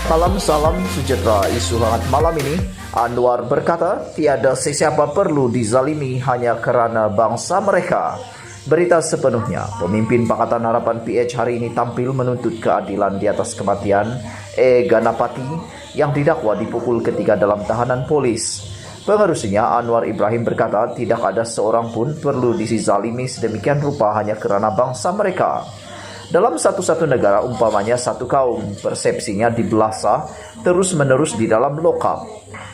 Salam sejahtera. Isu hangat malam ini, Anwar berkata tiada sesiapa perlu dizalimi hanya kerana bangsa mereka. Berita sepenuhnya, pemimpin Pakatan Harapan PH hari ini tampil menuntut keadilan di atas kematian Ganapati yang didakwa dipukul ketika dalam tahanan polis. Pengerusinya Anwar Ibrahim berkata tidak ada seorang pun perlu dizalimi sedemikian rupa hanya kerana bangsa mereka. Dalam satu-satu negara, umpamanya satu kaum, persepsinya dibelasah terus-menerus di dalam lokap.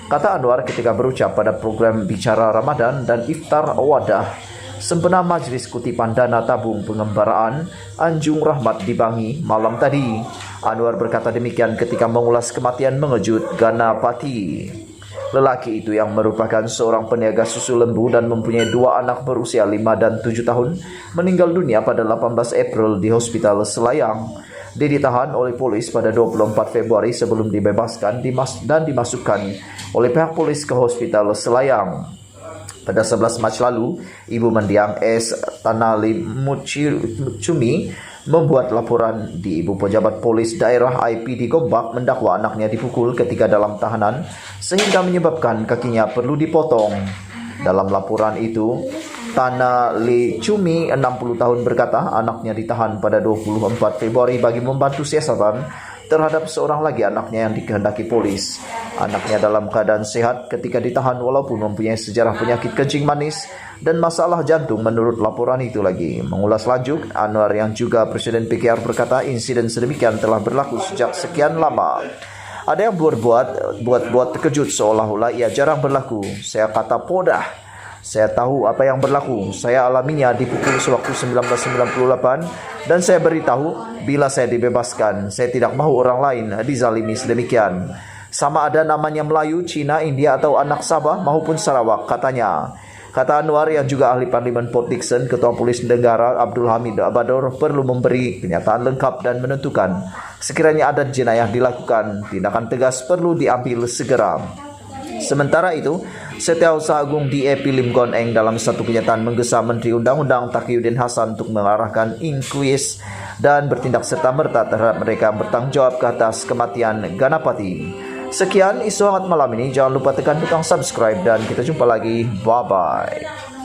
Kata Anwar ketika berucap pada program Bicara Ramadan dan Iftar Wadah sempena Majlis Kutipan Dana Tabung Pengembaraan Anjung Rahmat di Bangi malam tadi. Anwar berkata demikian ketika mengulas kematian mengejut Ganapati. Lelaki itu yang merupakan seorang peniaga susu lembu dan mempunyai dua anak berusia 5 dan 7 tahun meninggal dunia pada 18 April di Hospital Selayang. Dia ditahan oleh polis pada 24 Februari sebelum dibebaskan dan dimasukkan oleh pihak polis ke Hospital Selayang. Pada 11 Mac lalu, Ibu Mendiang S. Tanali Mucumi membuat laporan di Ibu Pejabat Polis Daerah IPD Gombak mendakwa anaknya dipukul ketika dalam tahanan sehingga menyebabkan kakinya perlu dipotong. Dalam laporan itu, Tanali Cumi 60 tahun berkata anaknya ditahan pada 24 Februari bagi membantu siasatan terhadap seorang lagi anaknya yang dikehendaki polis. Anaknya dalam keadaan sehat ketika ditahan walaupun mempunyai sejarah penyakit kencing manis dan masalah jantung menurut laporan itu lagi. Mengulas lanjut, Anwar yang juga Presiden PKR berkata insiden sedemikian telah berlaku sejak sekian lama. Ada yang buat terkejut seolah-olah ia jarang berlaku. Saya kata podah. Saya tahu apa yang berlaku. Saya alaminya dipukul sewaktu 1998 dan saya beritahu bila saya dibebaskan, saya tidak mahu orang lain dizalimi sedemikian. Sama ada namanya Melayu, Cina, India atau anak Sabah maupun Sarawak, katanya. Kata Anwar yang juga ahli Parlimen Port Dickson, Ketua Polis Negara Abdul Hamid Abador perlu memberi kenyataan lengkap dan menentukan sekiranya ada jenayah dilakukan, tindakan tegas perlu diambil segera. Sementara itu, Setiausaha Agung DAP Lim Guan Eng dalam satu kenyataan menggesa Menteri Undang-Undang Taqiyuddin Hasan untuk mengarahkan inkuis dan bertindak serta-merta terhadap mereka yang bertanggung jawab ke atas kematian Ganapati. Sekian isu hangat malam ini. Jangan lupa tekan butang subscribe dan kita jumpa lagi. Bye-bye.